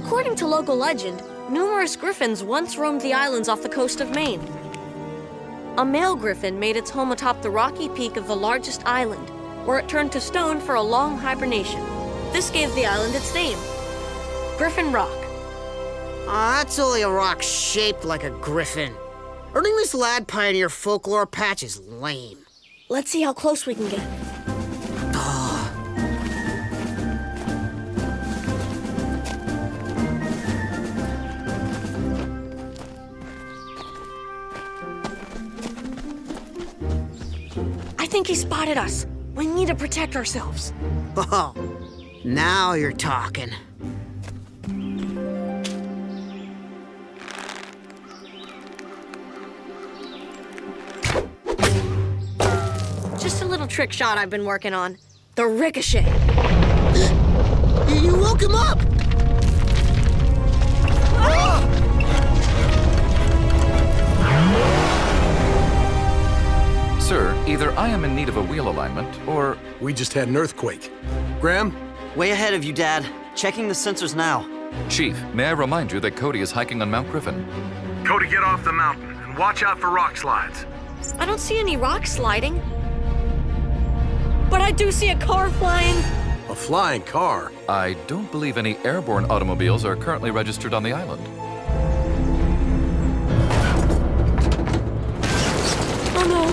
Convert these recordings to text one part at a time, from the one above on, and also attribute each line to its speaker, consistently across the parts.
Speaker 1: According to local legend, numerous griffins once roamed the islands off the coast of Maine. A male griffin made its home atop the rocky peak of the largest island, where it turned to stone for a long hibernation. This gave the island its name, Griffin Rock.
Speaker 2: That's only a rock shaped like a griffin. Earning this lad pioneer folklore patch is lame.
Speaker 1: Let's see how close we can get. I think he spotted us. We need to protect ourselves.
Speaker 2: Oh, now you're talking.
Speaker 1: Just a little trick shot I've been working on. The ricochet.
Speaker 2: You woke him up!
Speaker 3: Sir, either I am in need of a wheel alignment, or...
Speaker 4: We just had an earthquake. Graham?
Speaker 5: Way ahead of you, Dad. Checking the sensors now.
Speaker 3: Chief, may I remind you that Cody is hiking on Mount Griffin?
Speaker 6: Cody, get off the mountain and watch out for rock slides.
Speaker 1: I don't see any rocks sliding. But I do see a car flying.
Speaker 4: A flying car?
Speaker 3: I don't believe any airborne automobiles are currently registered on the island.
Speaker 1: Oh no.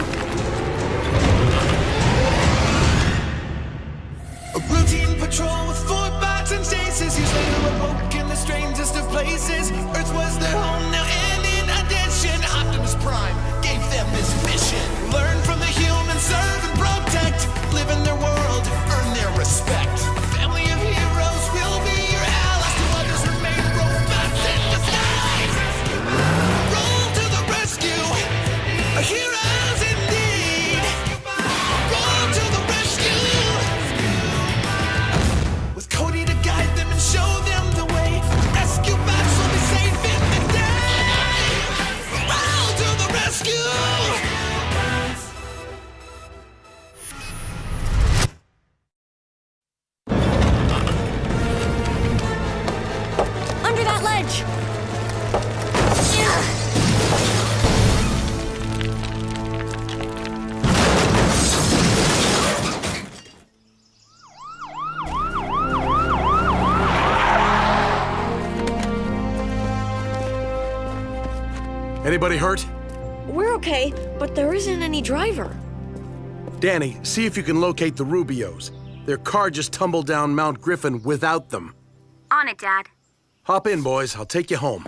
Speaker 7: A routine patrol with 4 bots and stasis. He's later awoke in the strangest of places. Earth was their home now, and in addition, Optimus Prime gave them this mission. Learn from the humans, serve and protect. Live in their world, earn their respect. A family of heroes will be your allies. To others remain robots in disguise. Roll to the rescue, a heroes indeed. Roll to the rescue, with Cody to guide them and show them the way. Rescue bots will be safe in the day. Roll to the rescue.
Speaker 1: Under that ledge.
Speaker 4: Anybody hurt?
Speaker 1: We're okay, but there isn't any driver.
Speaker 4: Danny, see if you can locate the Rubios. Their car just tumbled down Mount Griffin without them.
Speaker 8: On it, Dad.
Speaker 4: Hop in, boys. I'll take you home.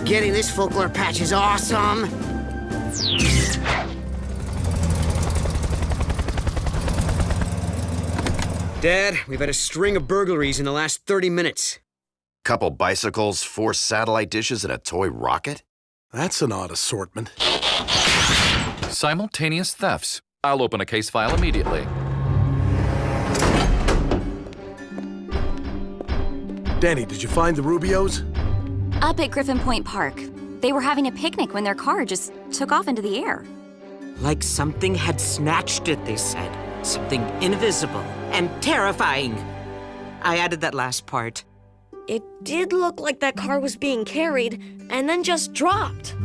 Speaker 2: Getting this folklore patch is awesome.
Speaker 9: Dad, we've had a string of burglaries in the last 30 minutes.
Speaker 10: Couple bicycles, 4 satellite dishes, and a toy rocket?
Speaker 4: That's an odd assortment.
Speaker 3: Simultaneous thefts. I'll open a case file immediately.
Speaker 4: Danny, did you find the Rubios?
Speaker 8: Up at Griffin Point Park. They were having a picnic when their car just took off into the air.
Speaker 11: Like something had snatched it, they said. Something invisible and terrifying. I added that last part.
Speaker 1: It did look like that car was being carried and then just dropped.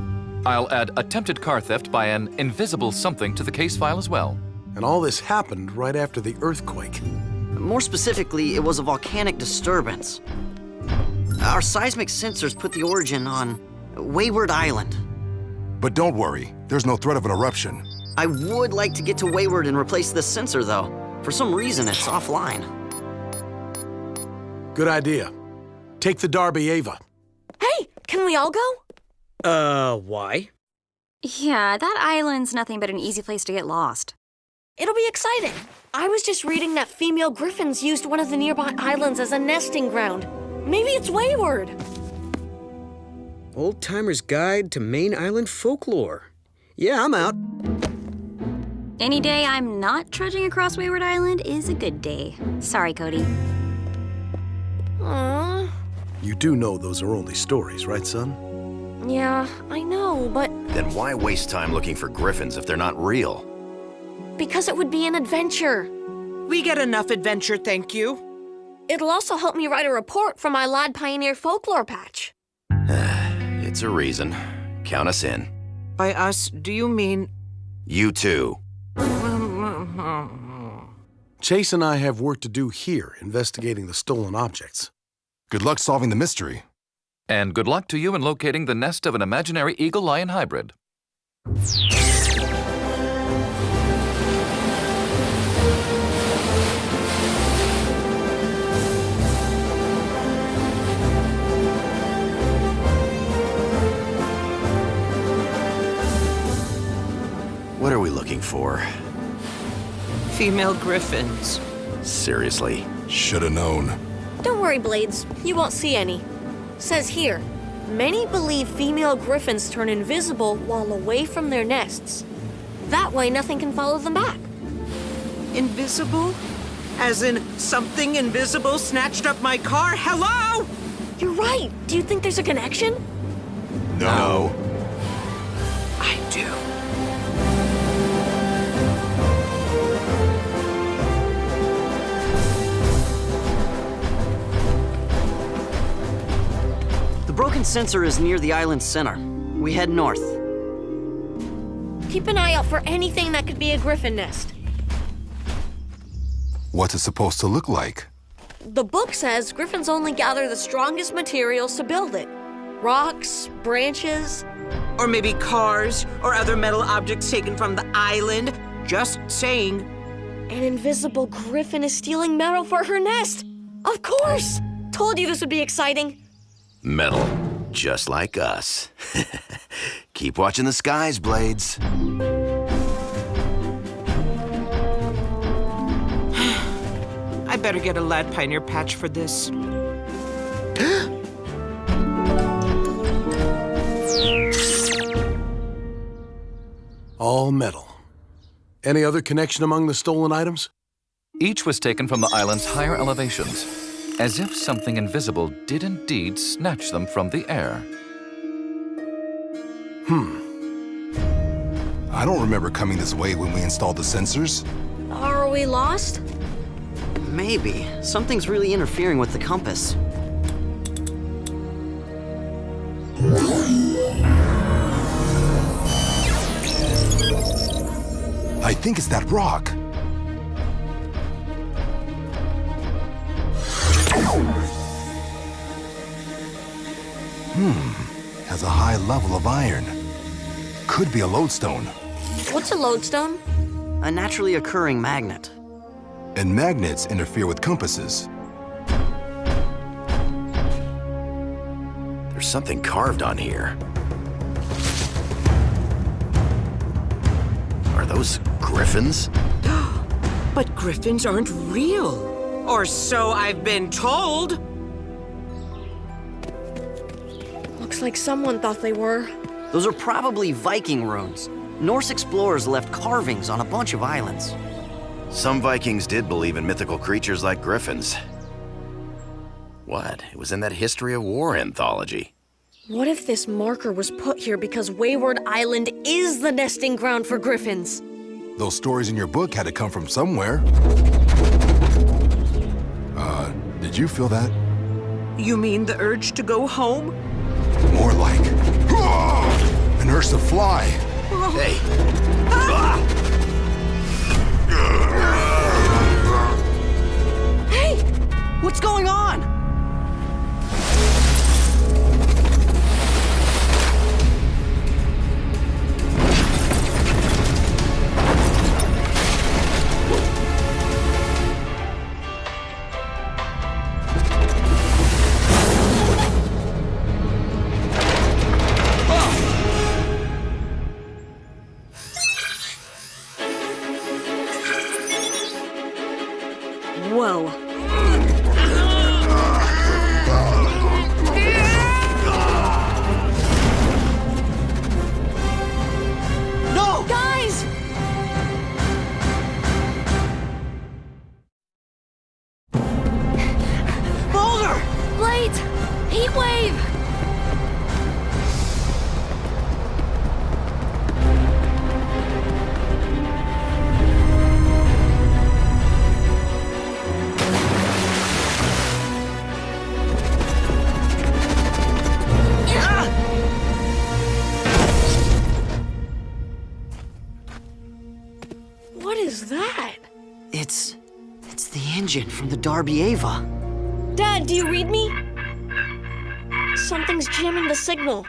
Speaker 3: I'll add attempted car theft by an invisible something to the case file as well.
Speaker 4: And all this happened right after the earthquake.
Speaker 5: More specifically, it was a volcanic disturbance. Our seismic sensors put the origin on Wayward Island.
Speaker 10: But don't worry, there's no threat of an eruption.
Speaker 5: I would like to get to Wayward and replace this sensor, though. For some reason, it's offline.
Speaker 4: Good idea. Take the Darby Ava.
Speaker 1: Hey, can we all go?
Speaker 9: Why?
Speaker 8: Yeah, that island's nothing but an easy place to get lost.
Speaker 1: It'll be exciting. I was just reading that female griffins used one of the nearby islands as a nesting ground. Maybe it's Wayward.
Speaker 9: Old Timer's Guide to Main Island Folklore. Yeah, I'm out.
Speaker 8: Any day I'm not trudging across Wayward Island is a good day. Sorry, Cody.
Speaker 1: Aww.
Speaker 4: You do know those are only stories, right, son?
Speaker 1: Yeah, I know, but...
Speaker 10: Then why waste time looking for griffins if they're not real?
Speaker 1: Because it would be an adventure.
Speaker 11: We get enough adventure, thank you.
Speaker 1: It'll also help me write a report for my Lad Pioneer folklore patch.
Speaker 10: It's a reason. Count us in.
Speaker 11: By us, do you mean...
Speaker 10: You too.
Speaker 4: Chase and I have work to do here, investigating the stolen objects.
Speaker 12: Good luck solving the mystery.
Speaker 3: And good luck to you in locating the nest of an imaginary eagle-lion hybrid.
Speaker 10: What are we looking for?
Speaker 11: Female griffins.
Speaker 10: Seriously?
Speaker 12: Should've known.
Speaker 1: Don't worry, Blades. You won't see any. Says here, many believe female griffins turn invisible while away from their nests. That way, nothing can follow them back.
Speaker 11: Invisible? As in, something invisible snatched up my car? Hello?
Speaker 1: You're right. Do you think there's a connection?
Speaker 12: No.
Speaker 11: I do.
Speaker 5: The broken sensor is near the island's center. We head north.
Speaker 1: Keep an eye out for anything that could be a griffin nest.
Speaker 12: What's it supposed to look like?
Speaker 1: The book says griffins only gather the strongest materials to build it. Rocks, branches.
Speaker 11: Or maybe cars or other metal objects taken from the island. Just saying.
Speaker 1: An invisible griffin is stealing metal for her nest. Of course! Told you this would be exciting.
Speaker 10: Metal. Just like us. Keep watching the skies, Blades.
Speaker 11: I better get a Lad Pioneer patch for this.
Speaker 4: All metal. Any other connection among the stolen items?
Speaker 3: Each was taken from the island's higher elevations, as if something invisible did indeed snatch them from the air.
Speaker 12: I don't remember coming this way when we installed the sensors.
Speaker 1: Are we lost?
Speaker 5: Maybe. Something's really interfering with the compass.
Speaker 12: I think it's that rock. Has a high level of iron. Could be a lodestone.
Speaker 1: What's a lodestone?
Speaker 5: A naturally occurring magnet.
Speaker 12: And magnets interfere with compasses.
Speaker 10: There's something carved on here. Are those griffins?
Speaker 11: But griffins aren't real. Or so I've been told.
Speaker 1: Looks like someone thought they were.
Speaker 5: Those are probably Viking runes. Norse explorers left carvings on a bunch of islands.
Speaker 10: Some Vikings did believe in mythical creatures like griffins. What? It was in that History of War anthology.
Speaker 1: What if this marker was put here because Wayward Island is the nesting ground for griffins?
Speaker 12: Those stories in your book had to come from somewhere. Did you feel that?
Speaker 11: You mean the urge to go home?
Speaker 12: More like an urge to fly.
Speaker 10: Hey!
Speaker 5: Hey! What's going on?
Speaker 8: Whoa.
Speaker 5: No!
Speaker 1: Guys!
Speaker 5: Boulder!
Speaker 1: Blades! Heat wave! that?
Speaker 5: It's the engine from the Darby Ava.
Speaker 1: Dad, do you read me? Something's jamming the signal.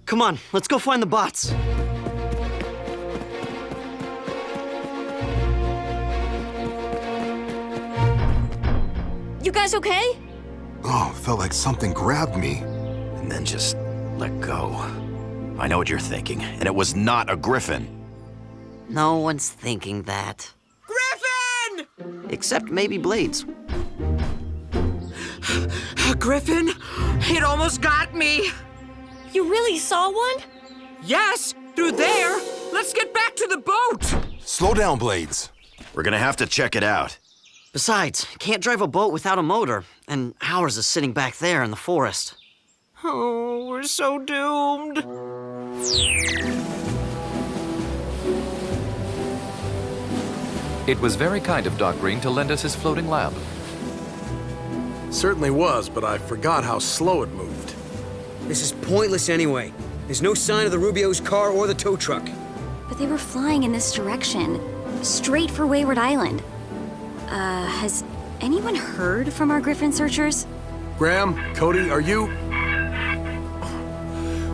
Speaker 5: Come on, let's go find the bots.
Speaker 1: You guys okay?
Speaker 12: Oh, felt like something grabbed me.
Speaker 10: And then just let go. I know what you're thinking, and it was not a Griffin.
Speaker 5: No one's thinking that.
Speaker 11: Griffin!
Speaker 5: Except maybe Blades.
Speaker 11: Griffin, it almost got me.
Speaker 1: You really saw one?
Speaker 11: Yes, through there. Let's get back to the boat.
Speaker 12: Slow down, Blades.
Speaker 10: We're gonna have to check it out.
Speaker 5: Besides, can't drive a boat without a motor, and ours is sitting back there in the forest.
Speaker 11: Oh, we're so doomed.
Speaker 3: It was very kind of Doc Green to lend us his floating lab.
Speaker 4: Certainly was, but I forgot how slow it moved.
Speaker 9: This is pointless anyway. There's no sign of the Rubio's car or the tow truck.
Speaker 8: But they were flying in this direction, straight for Wayward Island. Has anyone heard from our Griffin searchers?
Speaker 4: Graham, Cody, are you...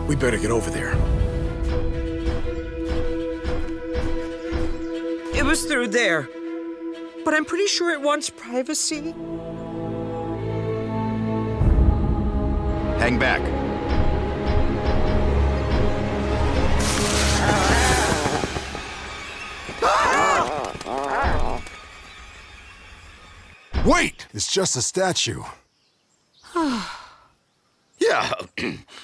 Speaker 4: We better get over there.
Speaker 11: It was through there. But I'm pretty sure it wants privacy.
Speaker 10: Hang back.
Speaker 12: Wait! It's just a statue.
Speaker 10: Yeah,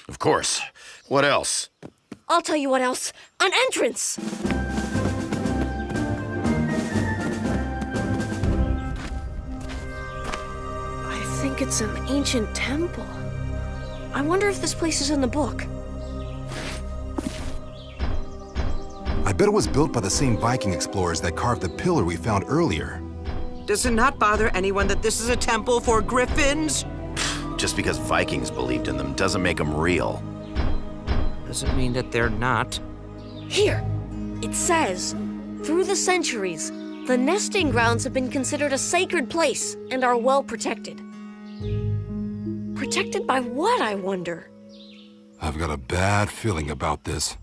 Speaker 10: of course. What else?
Speaker 1: I'll tell you what else. An entrance! I think it's an ancient temple. I wonder if this place is in the book.
Speaker 12: I bet it was built by the same Viking explorers that carved the pillar we found earlier.
Speaker 11: Does it not bother anyone that this is a temple for Griffins?
Speaker 10: Just because Vikings believed in them doesn't make them real.
Speaker 11: Doesn't mean that they're not.
Speaker 1: Here, it says, through the centuries, the nesting grounds have been considered a sacred place and are well protected. Protected by what, I wonder?
Speaker 12: I've got a bad feeling about this.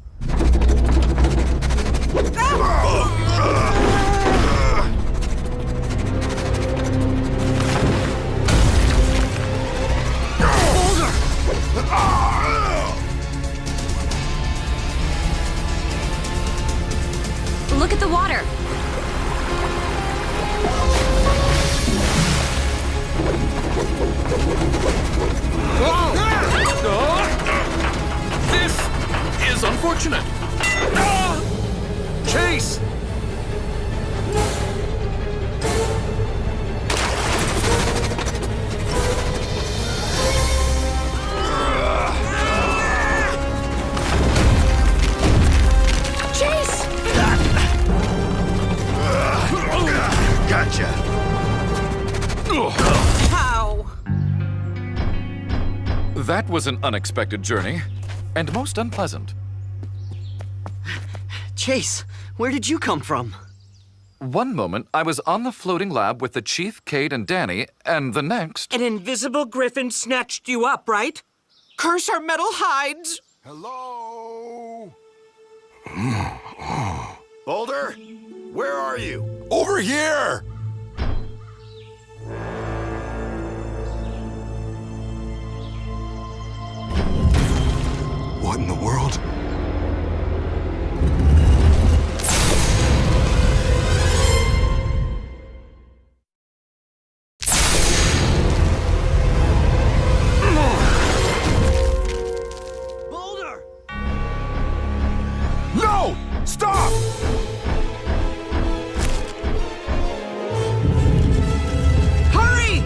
Speaker 8: Look at the water.
Speaker 3: This is unfortunate.
Speaker 4: Chase!
Speaker 1: Chase!
Speaker 10: Gotcha.
Speaker 11: How?
Speaker 3: That was an unexpected journey, and most unpleasant.
Speaker 5: Chase, where did you come from?
Speaker 3: One moment, I was on the floating lab with the Chief, Cade, and Danny, and the next...
Speaker 11: An invisible Griffin snatched you up, right? Curse our metal hides!
Speaker 12: Hello?
Speaker 10: Boulder, where are you?
Speaker 12: Over here! What in the world?
Speaker 5: Boulder!
Speaker 12: No! Stop!
Speaker 11: Hurry!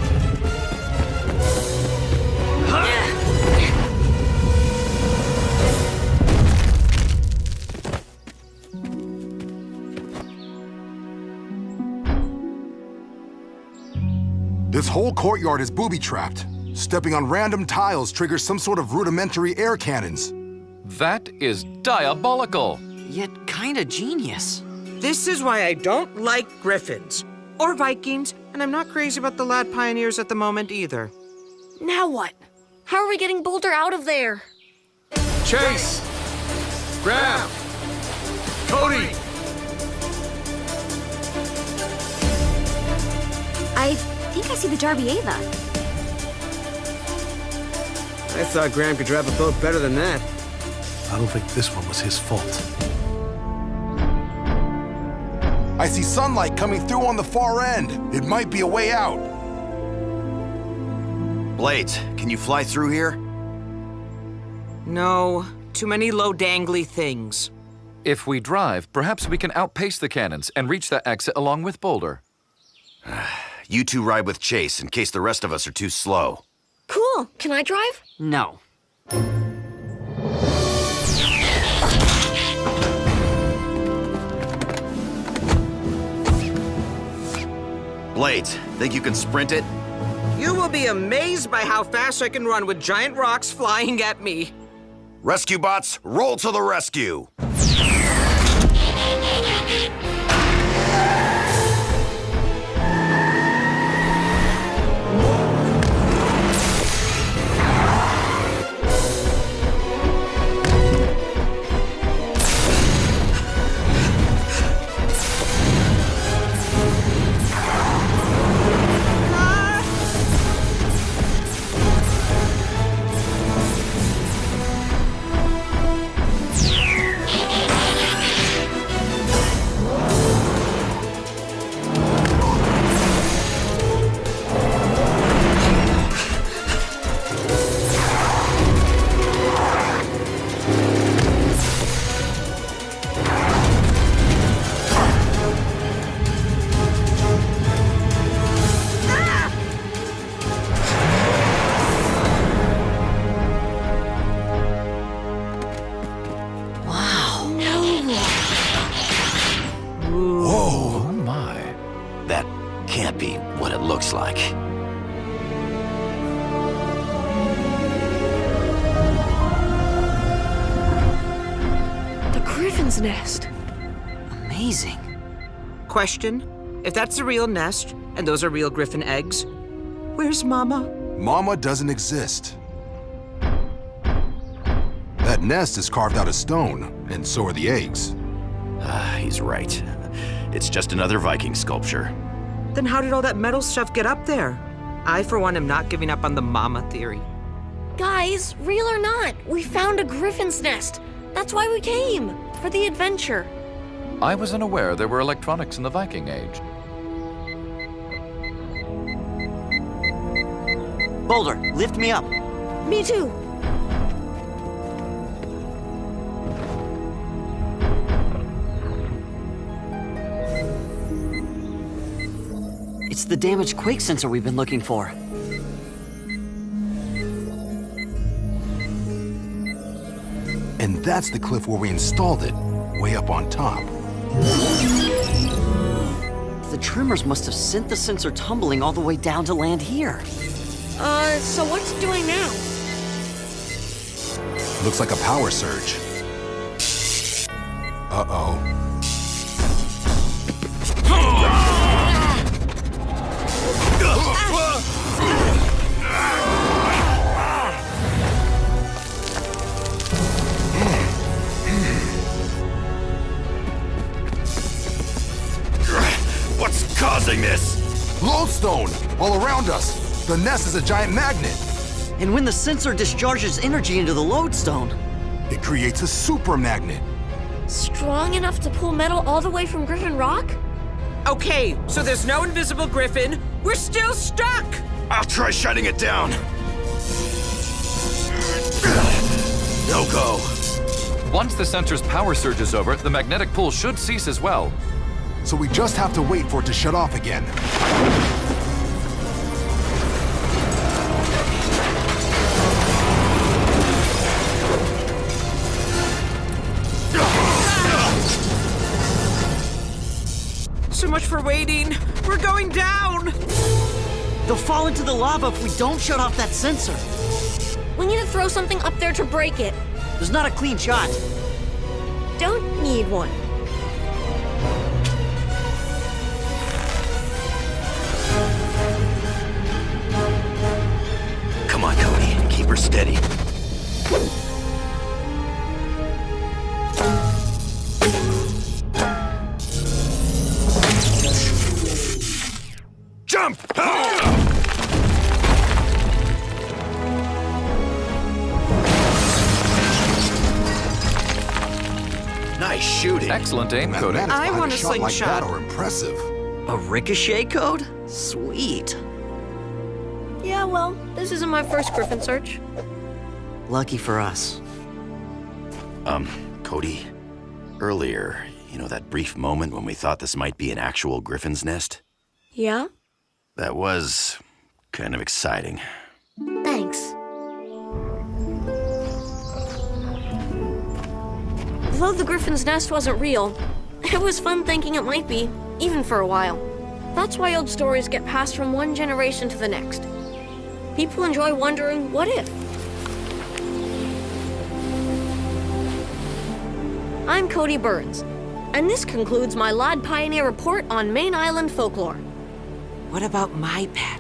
Speaker 12: This whole courtyard is booby-trapped. Stepping on random tiles triggers some sort of rudimentary air cannons.
Speaker 3: That is diabolical.
Speaker 5: Yet kinda genius.
Speaker 11: This is why I don't like Griffins. Or Vikings, and I'm not crazy about the lad pioneers at the moment either.
Speaker 1: Now what? How are we getting Boulder out of there?
Speaker 4: Chase! Grab! Cody!
Speaker 8: I think I see the Darby Ava.
Speaker 9: I thought Graham could drive a boat better than that.
Speaker 4: I don't think this one was his fault.
Speaker 12: I see sunlight coming through on the far end. It might be a way out.
Speaker 10: Blades, can you fly through here?
Speaker 11: No, too many low dangly things.
Speaker 3: If we drive, perhaps we can outpace the cannons and reach that exit along with Boulder.
Speaker 10: You two ride with Chase in case the rest of us are too slow.
Speaker 1: Cool. Can I drive?
Speaker 5: No.
Speaker 10: Blades, think you can sprint it?
Speaker 11: You will be amazed by how fast I can run with giant rocks flying at me.
Speaker 10: Rescue bots, roll to the rescue!
Speaker 3: Oh my.
Speaker 10: That can't be what it looks like.
Speaker 1: The Griffin's nest.
Speaker 5: Amazing.
Speaker 11: Question, if that's the real nest, and those are real Griffin eggs, where's Mama?
Speaker 12: Mama doesn't exist. That nest is carved out of stone, and so are the eggs.
Speaker 10: He's right. It's just another Viking sculpture.
Speaker 11: Then how did all that metal stuff get up there? I, for one, am not giving up on the Mama theory.
Speaker 1: Guys, real or not, we found a Griffin's nest. That's why we came, for the adventure.
Speaker 3: I wasn't aware there were electronics in the Viking Age.
Speaker 5: Boulder, lift me up.
Speaker 1: Me too.
Speaker 5: It's the damaged quake sensor we've been looking for.
Speaker 12: And that's the cliff where we installed it, way up on top.
Speaker 5: The tremors must have sent the sensor tumbling all the way down to land here.
Speaker 1: So what's it doing now?
Speaker 12: Looks like a power surge. Uh-oh.
Speaker 10: What's causing this?
Speaker 12: Lodestone! All around us! The nest is a giant magnet!
Speaker 5: And when the sensor discharges energy into the lodestone,
Speaker 12: it creates a super magnet.
Speaker 1: Strong enough to pull metal all the way from Griffin Rock?
Speaker 11: Okay, so there's no invisible Griffin. We're still stuck!
Speaker 10: I'll try shutting it down. No go.
Speaker 3: Once the sensor's power surge is over, the magnetic pull should cease as well.
Speaker 12: So we just have to wait for it to shut off again.
Speaker 11: So much for waiting. We're going down.
Speaker 5: they'll fall into the lava if we don't shut off that sensor.
Speaker 1: We need to throw something up there to break it.
Speaker 5: There's not a clean shot.
Speaker 1: Don't need one.
Speaker 6: Jump!
Speaker 10: Nice shooting.
Speaker 3: Excellent aim, Cody.
Speaker 12: Mathematics
Speaker 11: I
Speaker 12: behind
Speaker 11: want
Speaker 12: a
Speaker 11: a
Speaker 12: shot like
Speaker 11: slingshot.
Speaker 12: that are impressive.
Speaker 5: A ricochet code? Sweet.
Speaker 1: Yeah, well, this isn't my first Griffin search.
Speaker 5: Lucky for us.
Speaker 10: Cody, earlier, you know that brief moment when we thought this might be an actual Griffin's nest?
Speaker 1: Yeah?
Speaker 10: That was kind of exciting.
Speaker 1: Thanks. Though the Griffin's nest wasn't real, it was fun thinking it might be, even for a while. That's why old stories get passed from one generation to the next. People enjoy wondering, what if? I'm Cody Burns, and this concludes my Lad Pioneer report on Main Island folklore.
Speaker 11: What about my pet?